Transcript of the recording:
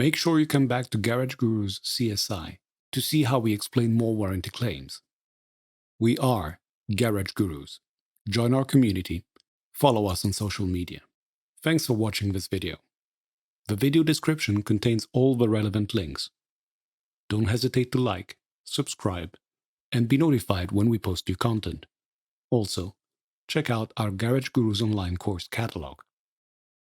Make sure you come back to Garage Guru's CSI to see how we explain more warranty claims. We are Garage Gurus. Join our community. Follow us on social media. Thanks for watching this video. The video description contains all the relevant links. Don't hesitate to like, subscribe, and be notified when we post new content. Also, check out our Garage Gurus online course catalog.